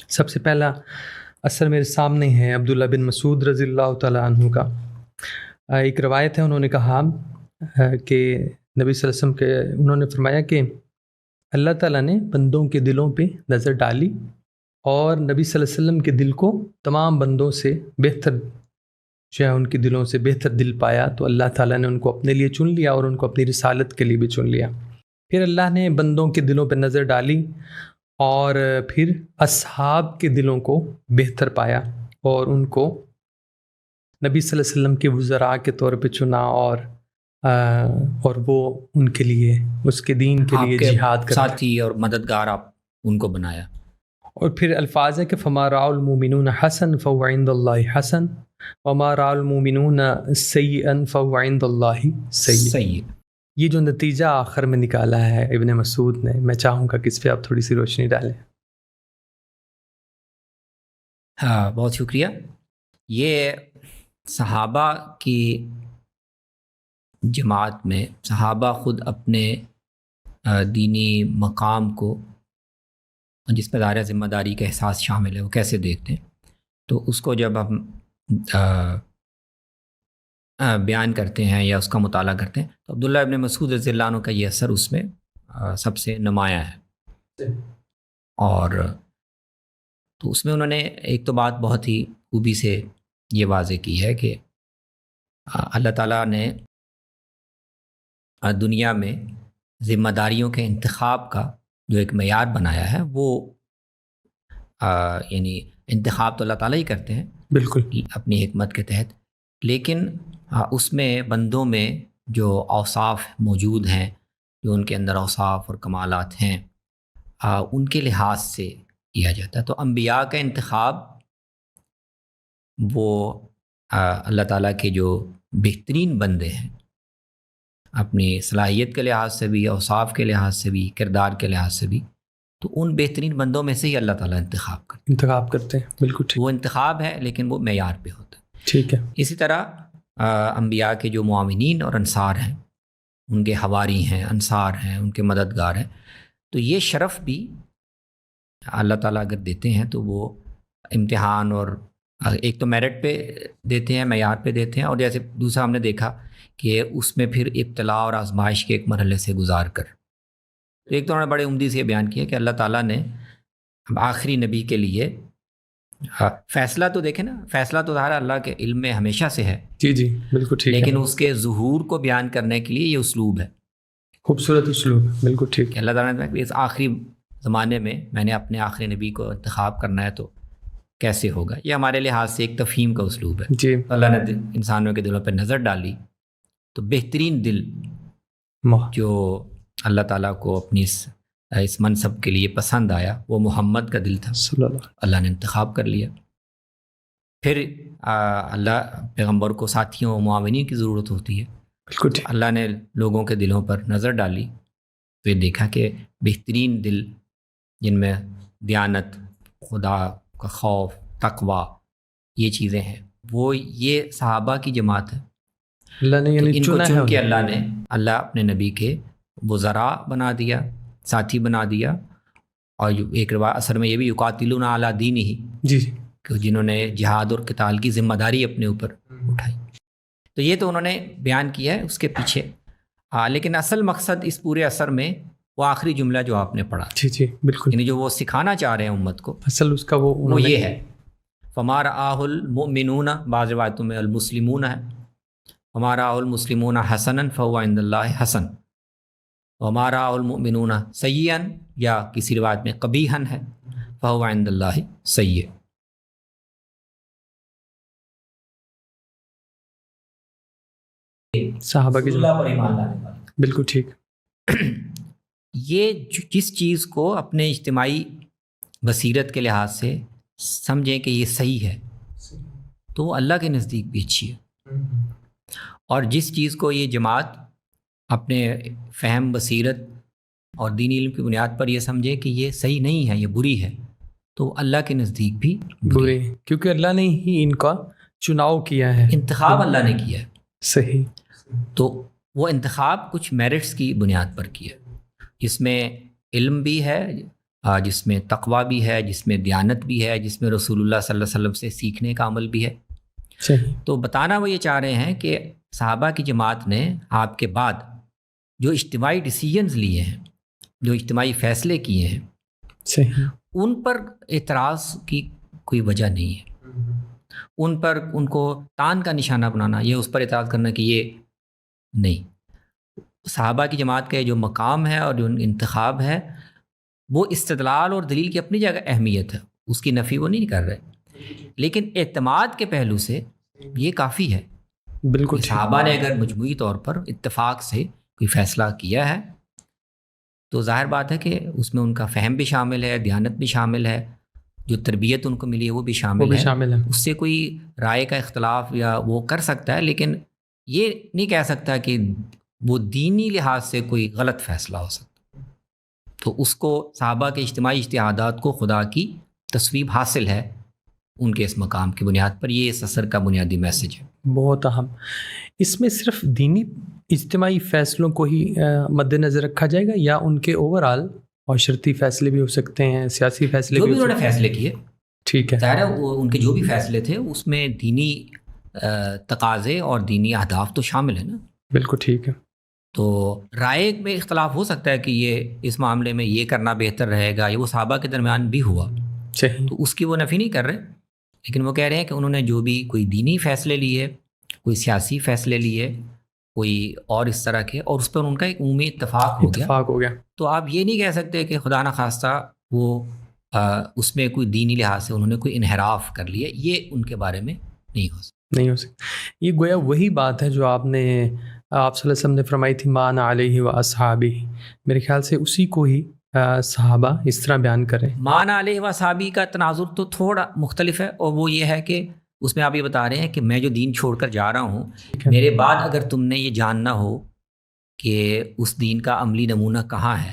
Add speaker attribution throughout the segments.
Speaker 1: سب سے پہلا اثر میرے سامنے ہے عبداللہ بن مسعود رضی اللہ تعالیٰ عنہ کا. ایک روایت ہے، انہوں نے کہا کہ نبی صلی اللہ علیہ وسلم کے انہوں نے فرمایا کہ اللہ تعالیٰ نے بندوں کے دلوں پہ نظر ڈالی اور نبی صلی اللہ علیہ وسلم کے دل کو تمام بندوں سے بہتر جو ہے ان کے دلوں سے بہتر دل پایا، تو اللہ تعالیٰ نے ان کو اپنے لیے چن لیا اور ان کو اپنی رسالت کے لیے بھی چن لیا. پھر اللہ نے بندوں کے دلوں پہ نظر ڈالی اور پھر اصحاب کے دلوں کو بہتر پایا اور ان کو نبی صلی اللہ علیہ وسلم کے وزراء کے طور پہ چنا اور وہ ان کے لیے اس کے دین کے لیے جہاد کرتے
Speaker 2: ساتھی اور مددگار آپ ان کو بنایا.
Speaker 1: اور پھر الفاظ ہے کہ فما رأى المؤمنون حسن فهو عند الله حسن وما رأى المؤمنون سيئا فهو عند الله سيء. یہ جو نتیجہ آخر میں نکالا ہے ابن مسعود نے، میں چاہوں گا کہ اس پہ آپ تھوڑی سی روشنی ڈالیں.
Speaker 2: ہاں، بہت شکریہ. یہ صحابہ کی جماعت میں صحابہ خود اپنے دینی مقام کو، جس میں دائرہ ذمہ داری کا احساس شامل ہے، وہ کیسے دیکھتے ہیں. تو اس کو جب ہم بیان کرتے ہیں یا اس کا مطالعہ کرتے ہیں تو عبداللہ ابن مسعود رضی اللہ عنہ کا یہ اثر اس میں سب سے نمایاں ہے. اور تو اس میں انہوں نے ایک تو بات بہت ہی خوبی سے یہ واضح کی ہے کہ اللہ تعالیٰ نے دنیا میں ذمہ داریوں کے انتخاب کا جو ایک معیار بنایا ہے، وہ یعنی انتخاب تو اللہ تعالیٰ ہی کرتے ہیں
Speaker 1: بالکل
Speaker 2: اپنی حکمت کے تحت، لیکن اس میں بندوں میں جو اوصاف موجود ہیں، جو ان کے اندر اوصاف اور کمالات ہیں، ان کے لحاظ سے کیا جاتا ہے. تو انبیاء کا انتخاب وہ اللہ تعالیٰ کے جو بہترین بندے ہیں، اپنی صلاحیت کے لحاظ سے بھی، اوصاف کے لحاظ سے بھی، کردار کے لحاظ سے بھی، تو ان بہترین بندوں میں سے ہی اللہ تعالیٰ انتخاب کرتے ہیں.
Speaker 1: بالکل ٹھیک.
Speaker 2: وہ انتخاب ہے لیکن وہ معیار پہ ہوتا ہے.
Speaker 1: ٹھیک ہے.
Speaker 2: اسی طرح انبیاء کے جو معاونین اور انصار ہیں، ان کے حواری ہیں، انصار ہیں، ان کے مددگار ہیں، تو یہ شرف بھی اللہ تعالیٰ اگر دیتے ہیں تو وہ امتحان اور ایک تو میرٹ پہ دیتے ہیں، معیار پہ دیتے ہیں، اور جیسے دوسرا ہم نے دیکھا کہ اس میں پھر ابتلاء اور آزمائش کے ایک مرحلے سے گزار کر، تو ایک تو انہوں نے بڑے عمدی سے یہ بیان کیا کہ اللہ تعالیٰ نے آخری نبی کے لیے فیصلہ تو دیکھیں نا، فیصلہ تو ظاہر اللہ کے علم میں ہمیشہ سے ہے.
Speaker 1: جی بالکل ٹھیک.
Speaker 2: لیکن اس کے ظہور کو بیان کرنے کے لیے یہ اسلوب ہے،
Speaker 1: خوبصورت اسلوب. بالکل ٹھیک.
Speaker 2: اللہ تعالیٰ نے اس آخری زمانے میں نے اپنے آخری نبی کو انتخاب کرنا ہے تو کیسے ہوگا. یہ ہمارے لحاظ سے ایک تفہیم کا اسلوب ہے.
Speaker 1: جی.
Speaker 2: اللہ نے انسانوں کے دلوں پہ نظر ڈالی تو بہترین دل جو اللہ تعالیٰ کو اپنی اس منصب کے لیے پسند آیا وہ محمد کا دل تھا. اللہ نے انتخاب کر لیا. پھر اللہ پیغمبر کو ساتھیوں و معاونین کی ضرورت ہوتی ہے.
Speaker 1: بالکل.
Speaker 2: اللہ نے لوگوں کے دلوں پر نظر ڈالی تو یہ دیکھا کہ بہترین دل جن میں دیانت، خدا کا خوف، تقوی، یہ چیزیں ہیں، وہ یہ صحابہ کی جماعت ہے.
Speaker 1: اللہ نے یعنی
Speaker 2: ان کو
Speaker 1: چنا
Speaker 2: چن
Speaker 1: ہے
Speaker 2: کے اللہ اپنے نبی کے وزراء بنا دیا، ساتھی بنا دیا. اور ایک اثر میں یہ بھی یقاتلون علی دینہ،
Speaker 1: جی،
Speaker 2: کہ جنہوں نے جہاد اور قتال کی ذمہ داری اپنے اوپر اٹھائی. تو یہ تو انہوں نے بیان کیا ہے اس کے پیچھے. لیکن اصل مقصد اس پورے اثر میں وہ آخری جملہ جو آپ نے پڑھا،
Speaker 1: جی بالکل،
Speaker 2: یعنی جو وہ سکھانا چاہ رہے ہیں امت کو،
Speaker 1: اصل اس کا وہ
Speaker 2: یہ ہے فما رآہ المؤمنون، بعض روایتوں میں المسلمون ہے، فما رآہ المسلمون حسنا فهو عند اللہ حسن، وما رآہ المؤمنون سیئا، یا کسی روایت میں قبیحا ہے، فهو عند اللہ سیئ.
Speaker 1: صحابہ کی
Speaker 2: اللہ پر ایمان لانے والے.
Speaker 1: بالکل ٹھیک.
Speaker 2: یہ جس چیز کو اپنے اجتماعی بصیرت کے لحاظ سے سمجھیں کہ یہ صحیح ہے تو وہ اللہ کے نزدیک بھی اچھی ہے، اور جس چیز کو یہ جماعت اپنے فہم، بصیرت اور دینی علم کی بنیاد پر یہ سمجھے کہ یہ صحیح نہیں ہے، یہ بری ہے، تو اللہ کے نزدیک بھی
Speaker 1: بری، کیونکہ اللہ نے ہی ان کا چناؤ کیا ہے،
Speaker 2: انتخاب اللہ نے کیا ہے.
Speaker 1: صحیح.
Speaker 2: تو وہ انتخاب کچھ میرٹس کی بنیاد پر کیا، جس میں علم بھی ہے، جس میں تقوی بھی ہے، جس میں دیانت بھی ہے، جس میں رسول اللہ صلی اللہ علیہ وسلم سے سیکھنے کا عمل بھی ہے۔
Speaker 1: صحیح۔
Speaker 2: تو بتانا وہ یہ چاہ رہے ہیں کہ صحابہ کی جماعت نے آپ کے بعد جو اجتماعی ڈیسیجنز لیے ہیں، جو اجتماعی فیصلے کیے ہیں،
Speaker 1: صحیح،
Speaker 2: ان پر اعتراض کی کوئی وجہ نہیں ہے۔ ان پر ان کو تان کا نشانہ بنانا، یہ اس پر اعتراض کرنا کہ یہ نہیں۔ صحابہ کی جماعت کا جو مقام ہے اور جو انتخاب ہے، وہ استدلال اور دلیل کی اپنی جگہ اہمیت ہے، اس کی نفی وہ نہیں کر رہے، لیکن اعتماد کے پہلو سے یہ کافی ہے۔
Speaker 1: بالکل ٹھیک۔
Speaker 2: صحابہ نے اگر مجموعی طور پر اتفاق سے کوئی فیصلہ کیا ہے تو ظاہر بات ہے کہ اس میں ان کا فہم بھی شامل ہے، دیانت بھی شامل ہے، جو تربیت ان کو ملی ہے وہ بھی شامل ہے۔ اس سے کوئی رائے کا اختلاف یا وہ کر سکتا ہے، لیکن یہ نہیں کہہ سکتا کہ وہ دینی لحاظ سے کوئی غلط فیصلہ ہو سکتا۔ تو اس کو صحابہ کے اجتماعی اجتہادات کو خدا کی تصویب حاصل ہے ان کے اس مقام کی بنیاد پر۔ یہ اس اثر کا بنیادی میسج ہے۔
Speaker 1: بہت اہم۔ اس میں صرف دینی اجتماعی فیصلوں کو ہی مد نظر رکھا جائے گا یا ان کے اوور آل معاشرتی فیصلے بھی ہو سکتے ہیں، سیاسی فیصلے
Speaker 2: جو
Speaker 1: بھی
Speaker 2: انہوں نے فیصلے کیے،
Speaker 1: ٹھیک ہے،
Speaker 2: ظاہر ہے ان کے جو بھی فیصلے تھے اس میں دینی تقاضے اور دینی اہداف تو شامل ہیں نا۔
Speaker 1: بالکل ٹھیک ہے۔
Speaker 2: تو رائے میں اختلاف ہو سکتا ہے کہ یہ اس معاملے میں یہ کرنا بہتر رہے گا، یہ وہ صحابہ کے درمیان بھی ہوا،
Speaker 1: صحیح،
Speaker 2: تو اس کی وہ نفی نہیں کر رہے، لیکن وہ کہہ رہے ہیں کہ انہوں نے جو بھی کوئی دینی فیصلے لیے، کوئی سیاسی فیصلے لیے، کوئی اور اس طرح کے، اور اس پر ان کا ایک عمومی اتفاق ہو گیا، تو آپ یہ نہیں کہہ سکتے کہ خدا نخواستہ وہ اس میں کوئی دینی لحاظ سے انہوں نے کوئی انحراف کر لیا، یہ ان کے بارے میں نہیں ہو سکتا۔
Speaker 1: یہ گویا وہی بات ہے جو آپ صلی اللہ علیہ وسلم نے فرمائی تھی، مان علیہ و اصحابہ، میرے خیال سے اسی کو ہی صحابہ اس طرح بیان کریں۔
Speaker 2: مان علیہ و اصحابہ کا تناظر تو تھوڑا مختلف ہے، اور وہ یہ ہے کہ اس میں آپ یہ بتا رہے ہیں کہ میں جو دین چھوڑ کر جا رہا ہوں، میرے بعد اگر تم نے یہ جاننا ہو کہ اس دین کا عملی نمونہ کہاں ہے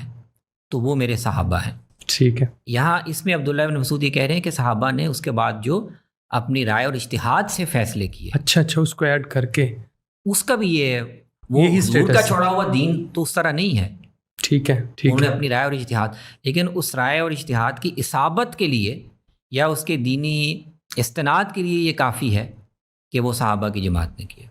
Speaker 2: تو وہ میرے صحابہ ہیں۔
Speaker 1: ٹھیک ہے۔
Speaker 2: یہاں اس میں عبداللہ بن مسعود یہ کہہ رہے ہیں کہ صحابہ نے اس کے بعد جو اپنی رائے اور اجتہاد سے فیصلے کیے،
Speaker 1: اچھا اس کو ایڈ کر کے،
Speaker 2: اس کا بھی یہ وہ حضور کا چھوڑا ہوا دین تو اس طرح نہیں ہے۔
Speaker 1: ٹھیک ہے،
Speaker 2: انہوں نے اپنی رائے اور اجتہاد، لیکن اس رائے اور اجتہاد کی اصابت کے لیے یا اس کے دینی استناد کے لیے یہ کافی ہے کہ وہ صحابہ کی جماعت نے کیا۔